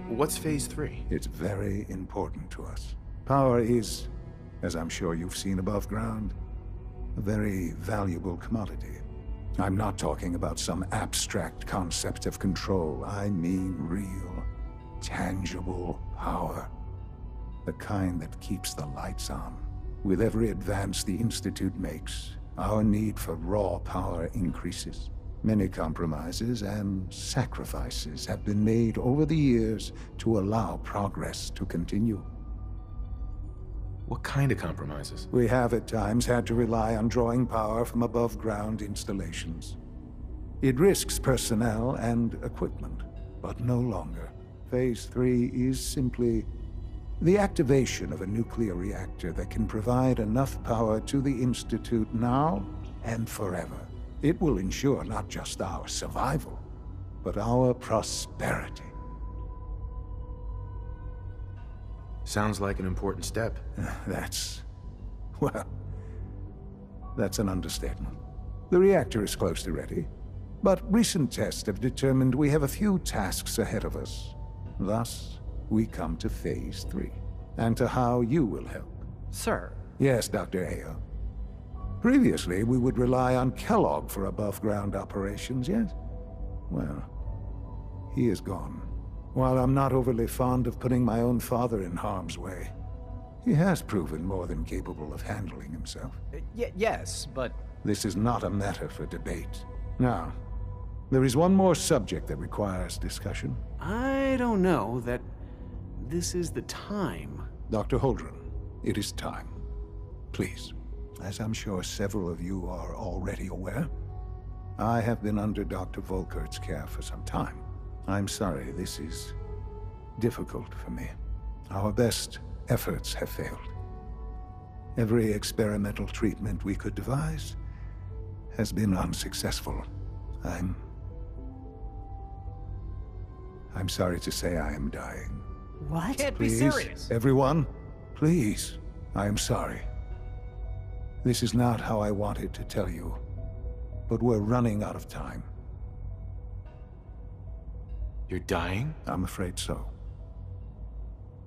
What's Phase 3? It's very important to us. Power is, as I'm sure you've seen above ground, a very valuable commodity. I'm not talking about some abstract concept of control. I mean real, tangible power. The kind that keeps the lights on. With every advance the Institute makes, our need for raw power increases. Many compromises and sacrifices have been made over the years to allow progress to continue. What kind of compromises? We have at times had to rely on drawing power from above-ground installations. It risks personnel and equipment, but no longer. Phase 3 is simply the activation of a nuclear reactor that can provide enough power to the Institute now and forever. It will ensure not just our survival, but our prosperity. Sounds like an important step. That's an understatement. The reactor is close to ready, but recent tests have determined we have a few tasks ahead of us. Thus, we come to Phase 3, and to how you will help. Sir. Yes, Dr. Ayo. Previously, we would rely on Kellogg for above-ground operations, yes? Well, he is gone. While I'm not overly fond of putting my own father in harm's way, he has proven more than capable of handling himself. Yes, but... This is not a matter for debate. Now, there is one more subject that requires discussion. I don't know that this is the time. Dr. Holdren, it is time. Please. As I'm sure several of you are already aware, I have been under Dr. Volkert's care for some time. I'm sorry, this is difficult for me. Our best efforts have failed. Every experimental treatment we could devise has been unsuccessful. I'm sorry to say I am dying. What? Can't be serious. Everyone, please. I am sorry. This is not how I wanted to tell you, but we're running out of time. You're dying? I'm afraid so.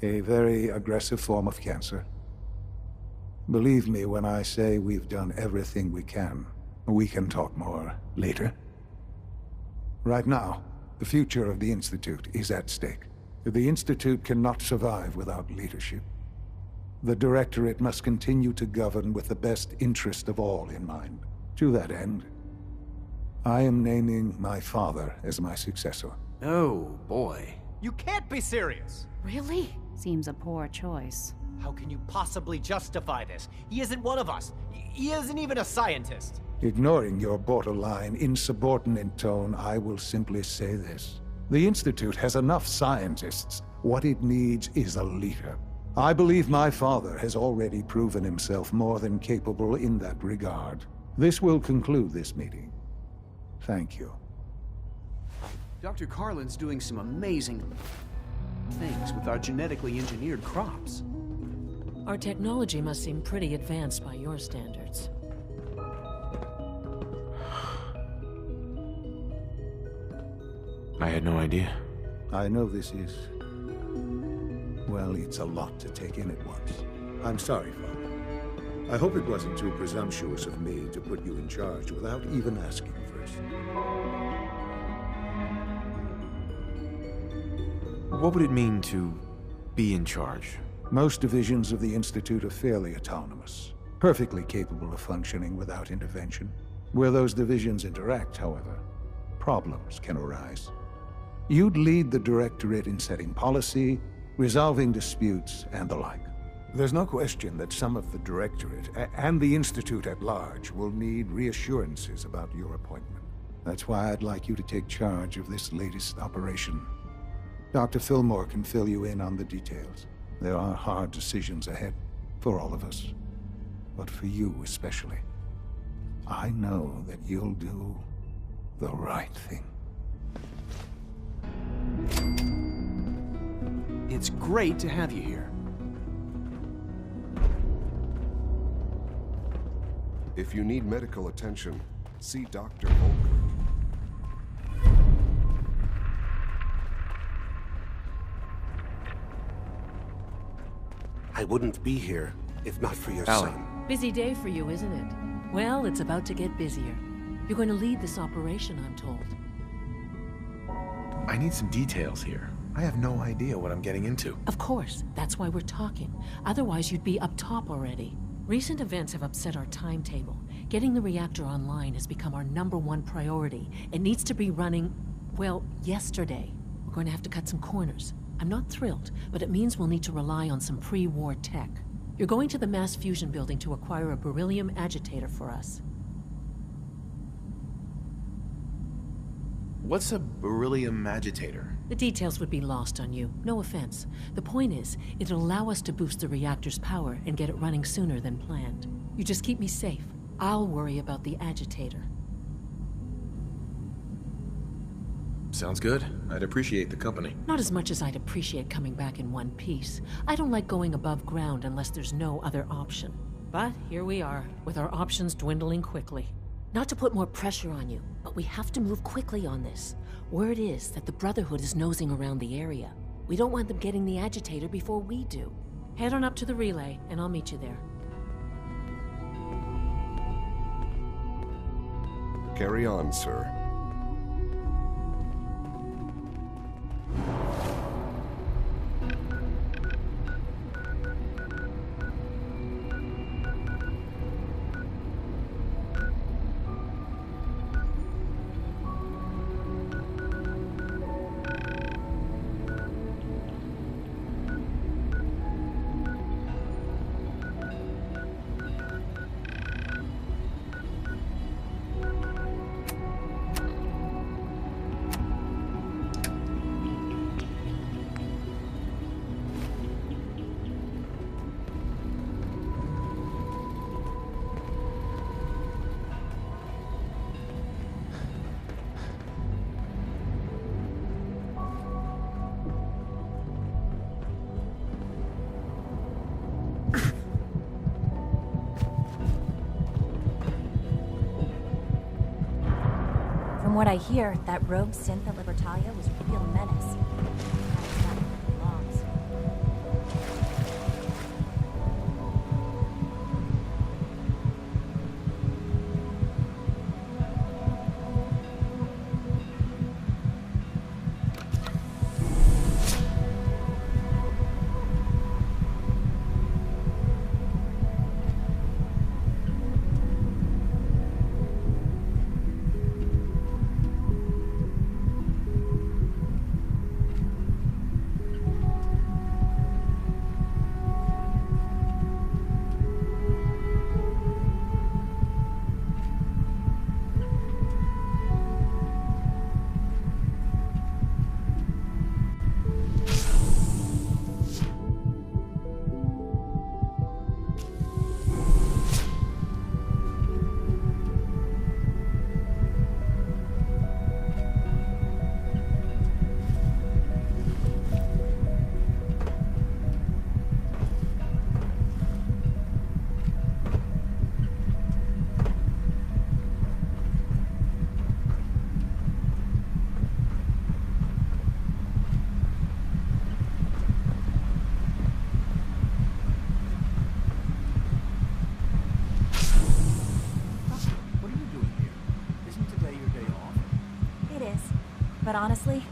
A very aggressive form of cancer. Believe me when I say we've done everything we can. We can talk more later. Right now, the future of the Institute is at stake. The Institute cannot survive without leadership. The Directorate must continue to govern with the best interest of all in mind. To that end, I am naming my father as my successor. Oh, boy. You can't be serious! Really? Seems a poor choice. How can you possibly justify this? He isn't one of us. He isn't even a scientist. Ignoring your borderline, insubordinate tone, I will simply say this. The Institute has enough scientists. What it needs is a leader. I believe my father has already proven himself more than capable in that regard. This will conclude this meeting. Thank you. Dr. Carlin's doing some amazing things with our genetically engineered crops. Our technology must seem pretty advanced by your standards. I had no idea. I know this is... well, it's a lot to take in at once. I'm sorry, Father. I hope it wasn't too presumptuous of me to put you in charge without even asking first. What would it mean to be in charge? Most divisions of the Institute are fairly autonomous, perfectly capable of functioning without intervention. Where those divisions interact, however, problems can arise. You'd lead the Directorate in setting policy, resolving disputes, and the like. There's no question that some of the Directorate, and the Institute at large, will need reassurances about your appointment. That's why I'd like you to take charge of this latest operation. Dr. Fillmore can fill you in on the details. There are hard decisions ahead, for all of us. But for you especially. I know that you'll do the right thing. It's great to have you here. If you need medical attention, see Dr. Volker. I wouldn't be here if not for your Allie. son. Busy day for you, isn't it? Well, it's about to get busier. You're going to lead this operation, I'm told. I need some details here. I have no idea what I'm getting into. Of course, that's why we're talking. Otherwise, you'd be up top already. Recent events have upset our timetable. Getting the reactor online has become our #1 priority. It needs to be running, well, yesterday. We're going to have to cut some corners. I'm not thrilled, but it means we'll need to rely on some pre-war tech. You're going to the mass fusion building to acquire a beryllium agitator for us. What's a beryllium agitator? The details would be lost on you. No offense. The point is, it'll allow us to boost the reactor's power and get it running sooner than planned. You just keep me safe. I'll worry about the agitator. Sounds good. I'd appreciate the company. Not as much as I'd appreciate coming back in one piece. I don't like going above ground unless there's no other option. But here we are, with our options dwindling quickly. Not to put more pressure on you, but we have to move quickly on this. Word is that the Brotherhood is nosing around the area. We don't want them getting the agitator before we do. Head on up to the relay, and I'll meet you there. Carry on, sir. From what I hear, that rogue synth at Libertalia was a real menace. That's not where it belongs. But honestly,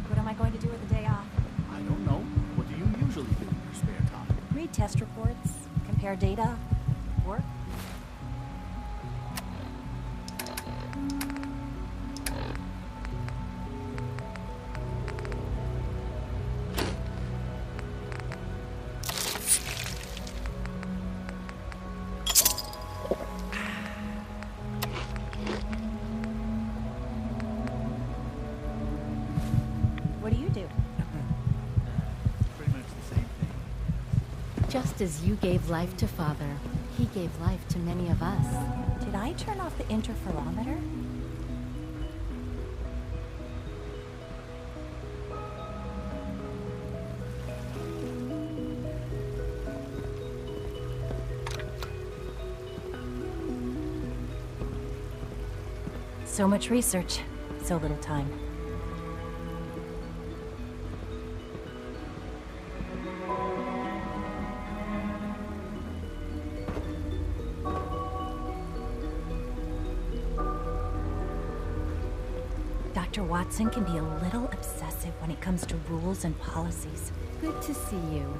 what am I going to do with the day off? I don't know. What do you usually do in your spare time? Read test reports, compare data, work. What do you do? Pretty much the same thing. Just as you gave life to Father, he gave life to many of us. Did I turn off the interferometer? So much research, so little time. Dr. Watson can be a little obsessive when it comes to rules and policies. Good to see you.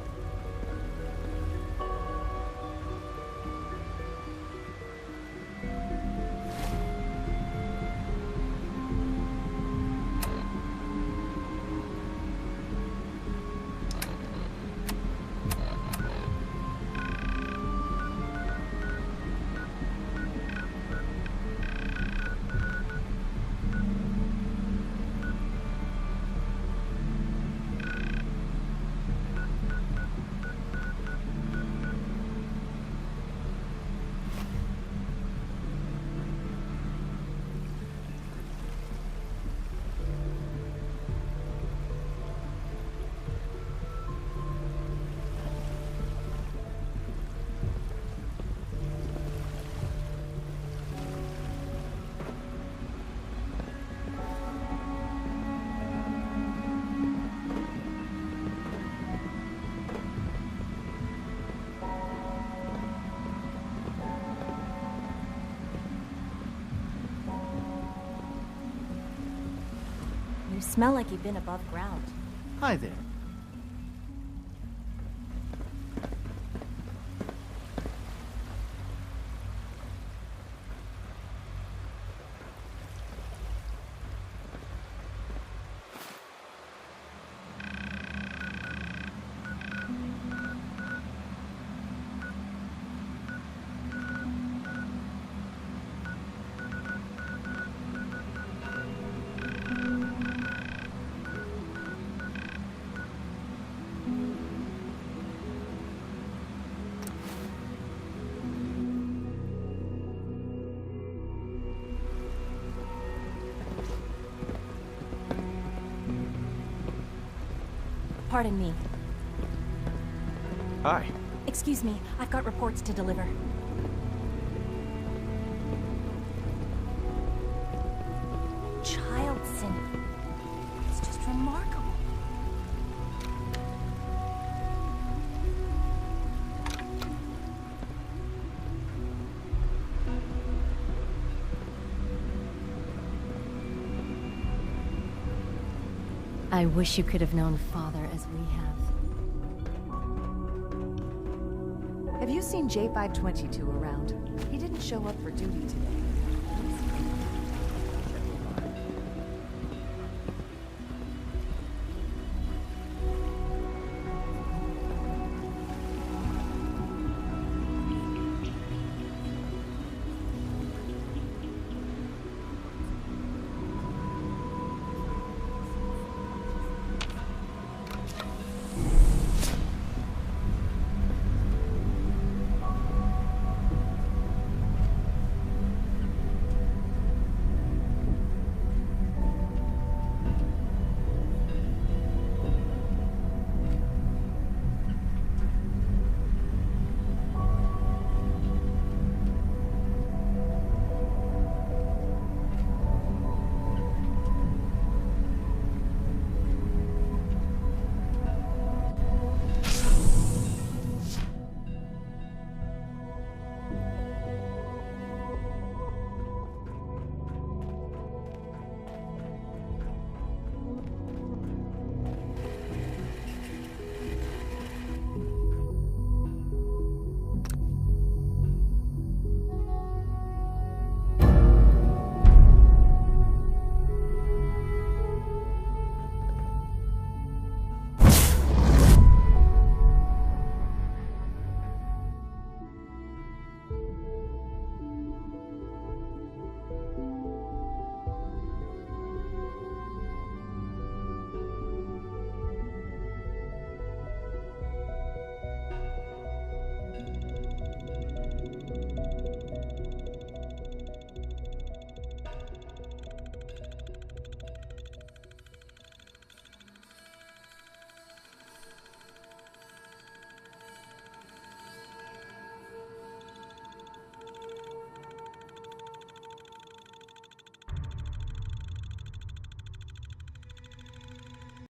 You smell like you've been above ground. Hi there. Pardon me. Hi. Excuse me, I've got reports to deliver. Child sin. It's just remarkable. I wish you could have known Father as we have. Have you seen J522 around? He didn't show up for duty today.